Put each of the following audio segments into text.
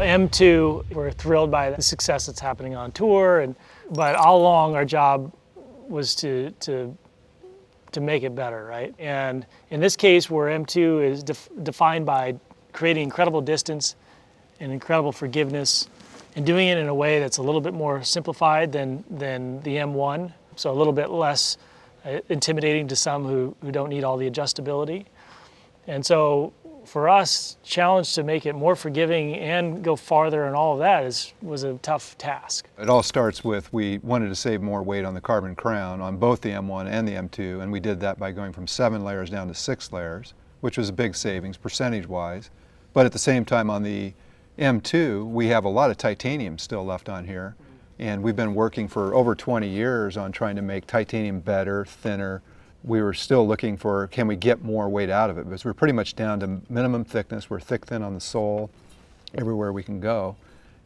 M2, we're thrilled by the success that's happening on tour, but all along our job was to make it better, right? And in this case, where M2 is defined by creating incredible distance and incredible forgiveness, and doing it in a way that's a little bit more simplified than the M1, so a little bit less intimidating to some who don't need all the adjustability. And so for us, challenge to make it more forgiving and go farther and all of that was a tough task. It all starts with we wanted to save more weight on the carbon crown on both the M1 and the M2, and we did that by going from 7 layers down to 6 layers, which was a big savings percentage-wise. But at the same time on the M2, we have a lot of titanium still left on here, and we've been working for over 20 years on trying to make titanium better, thinner. We were still looking for, can we get more weight out of it? Because we're pretty much down to minimum thickness. We're thick, thin on the sole, everywhere we can go.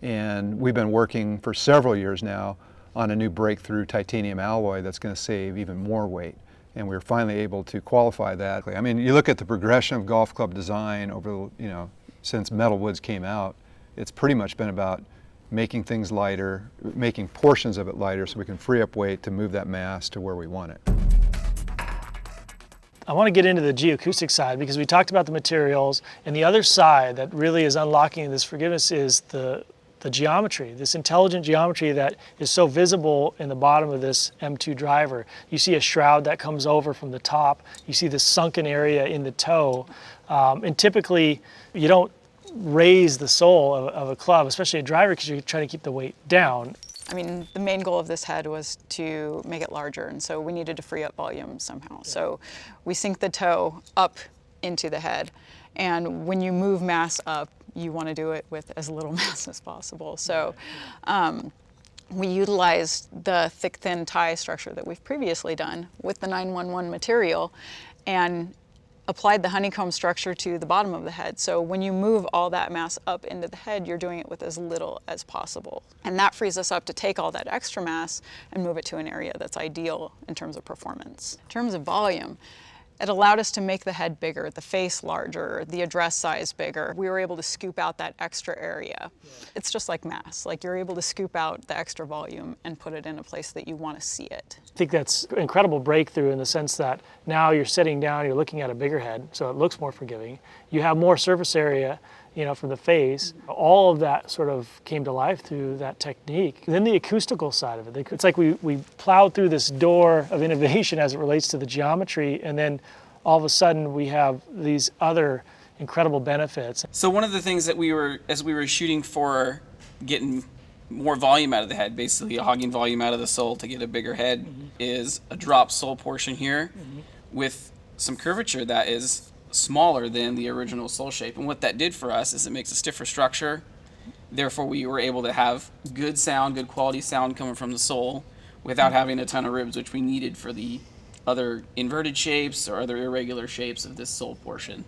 And we've been working for several years now on a new breakthrough titanium alloy that's going to save even more weight. And we were finally able to qualify that. I mean, you look at the progression of golf club design over, since metal woods came out, it's pretty much been about making things lighter, making portions of it lighter so we can free up weight to move that mass to where we want it. I want to get into the geoacoustic side because we talked about the materials, and the other side that really is unlocking this forgiveness is the geometry, this intelligent geometry that is so visible in the bottom of this M2 driver. You see a shroud that comes over from the top. You see this sunken area in the toe. And typically, you don't raise the sole of a club, especially a driver, because you're trying to keep the weight down. I mean, the main goal of this head was to make it larger, and so we needed to free up volume somehow. So we sink the toe up into the head, and when you move mass up, you want to do it with as little mass as possible. So we utilized the thick, thin tie structure that we've previously done with the 911 material and applied the honeycomb structure to the bottom of the head. So when you move all that mass up into the head, you're doing it with as little as possible. And that frees us up to take all that extra mass and move it to an area that's ideal in terms of performance. In terms of volume, it allowed us to make the head bigger, the face larger, the address size bigger. We were able to scoop out that extra area. Yeah. It's just like mass. Like you're able to scoop out the extra volume and put it in a place that you want to see it. I think that's an incredible breakthrough in the sense that now you're sitting down, you're looking at a bigger head, so it looks more forgiving. You have more surface area, from the face. All of that sort of came to life through that technique. And then the acoustical side of it. It's like we plowed through this door of innovation as it relates to the geometry, and then all of a sudden we have these other incredible benefits. So one of the things that as we were shooting for getting more volume out of the head, basically hogging volume out of the sole to get a bigger head, is a drop sole portion here with some curvature that is smaller than the original sole shape. And what that did for us is it makes a stiffer structure. Therefore, we were able to have good sound, good quality sound coming from the sole without having a ton of ribs, which we needed for the other inverted shapes or other irregular shapes of this sole portion.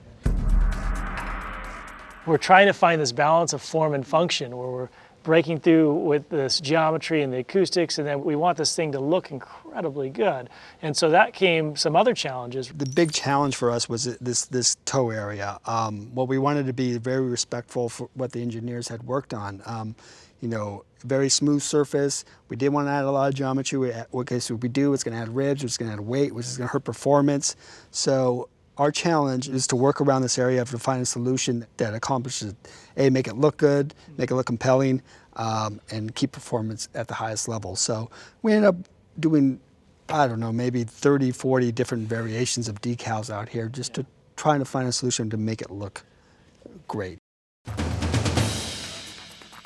We're trying to find this balance of form and function where we're breaking through with this geometry and the acoustics, and then we want this thing to look incredibly good. And so that came some other challenges. The big challenge for us was this toe area. What we wanted to be very respectful for what the engineers had worked on. Very smooth surface. We didn't want to add a lot of geometry. Okay, so we do, it's going to add ribs, it's going to add weight, which is going to hurt performance. So our challenge is to work around this area to find a solution that accomplishes, make it look good, make it look compelling, and keep performance at the highest level. So we ended up doing, I don't know, maybe 30, 40 different variations of decals out here just to try to find a solution to make it look great.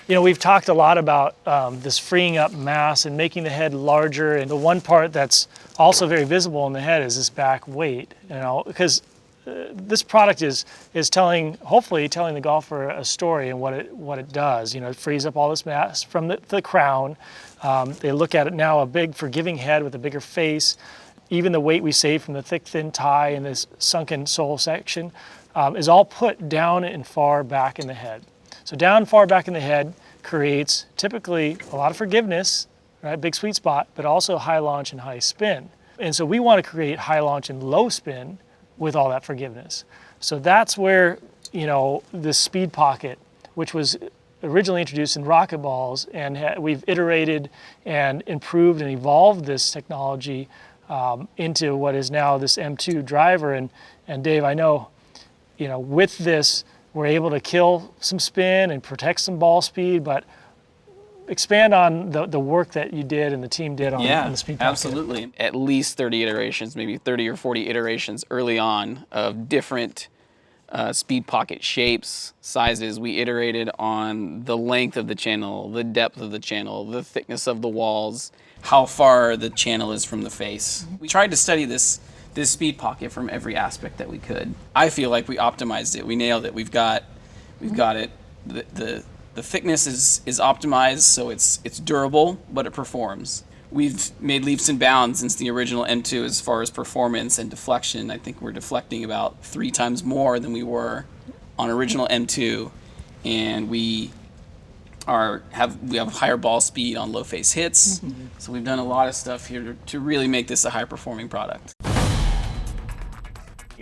We've talked a lot about this freeing up mass and making the head larger, and the one part that's also very visible in the head is this back weight, because this product is hopefully telling the golfer a story and what it does. It frees up all this mass from the crown. They look at it now, a big forgiving head with a bigger face. Even the weight we save from the thick, thin tie in this sunken sole section is all put down and far back in the head. So down far back in the head creates typically a lot of forgiveness, right? Big sweet spot, but also high launch and high spin. And so we want to create high launch and low spin with all that forgiveness. So that's where, this speed pocket, which was originally introduced in rocket balls, and we've iterated and improved and evolved this technology into what is now this M2 driver. And Dave, I know, with this, we're able to kill some spin and protect some ball speed, but expand on the work that you did and the team did on the speed pocket. Absolutely. At least 30 iterations, maybe 30 or 40 iterations early on of different speed pocket shapes, sizes. We iterated on the length of the channel, the depth of the channel, the thickness of the walls, how far the channel is from the face. We tried to study this speed pocket from every aspect that we could. I feel like we optimized it. We nailed it. We've got it. The thickness is optimized, so it's durable, but it performs. We've made leaps and bounds since the original M2 as far as performance and deflection. I think we're deflecting about 3 times more than we were on original M2, and we have higher ball speed on low face hits. So we've done a lot of stuff here to really make this a high performing product.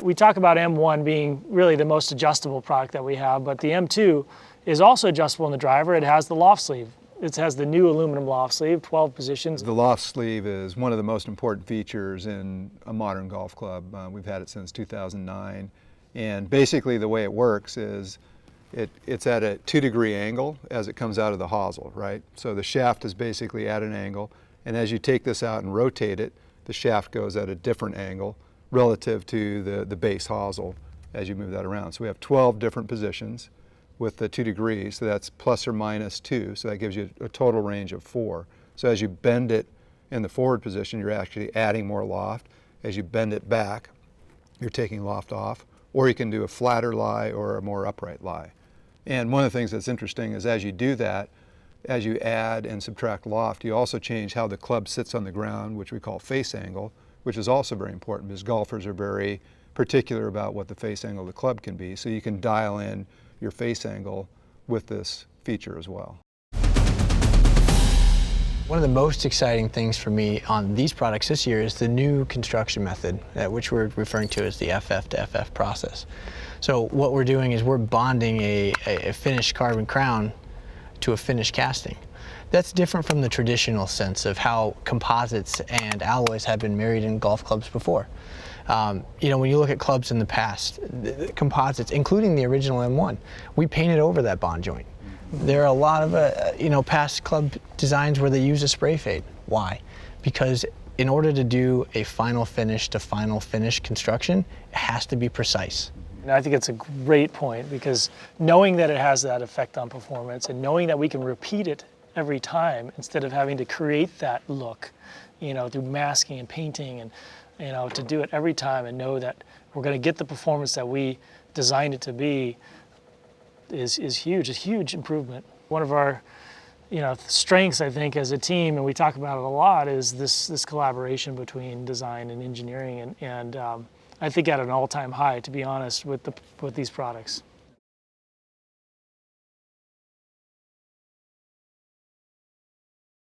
We talk about M1 being really the most adjustable product that we have, but the M2 is also adjustable in the driver. It has the loft sleeve. It has the new aluminum loft sleeve, 12 positions. The loft sleeve is one of the most important features in a modern golf club. We've had it since 2009. And basically the way it works is it's at a 2-degree angle as it comes out of the hosel, right? So the shaft is basically at an angle, and as you take this out and rotate it, the shaft goes at a different angle relative to the base hosel as you move that around. So we have 12 different positions with the 2 degrees, so that's plus or minus 2, so that gives you a total range of 4. So as you bend it in the forward position, you're actually adding more loft. As you bend it back, you're taking loft off, or you can do a flatter lie or a more upright lie. And one of the things that's interesting is as you do that, as you add and subtract loft, you also change how the club sits on the ground, which we call face angle, which is also very important because golfers are very particular about what the face angle of the club can be. So you can dial in your face angle with this feature as well. One of the most exciting things for me on these products this year is the new construction method, which we're referring to as the FF to FF process. So what we're doing is we're bonding a finished carbon crown to a finished casting. That's different from the traditional sense of how composites and alloys have been married in golf clubs before. When you look at clubs in the past, the composites, including the original M1, we painted over that bond joint. There are a lot of past club designs where they use a spray fade. Why? Because in order to do a final finish to final finish construction, it has to be precise. And I think it's a great point because knowing that it has that effect on performance and knowing that we can repeat it every time instead of having to create that look, through masking and painting and to do it every time and know that we're going to get the performance that we designed it to be is huge. It's a huge improvement. One of our strengths, I think, as a team, and we talk about it a lot, is this collaboration between design and engineering, and I think at an all-time high, to be honest, with these products.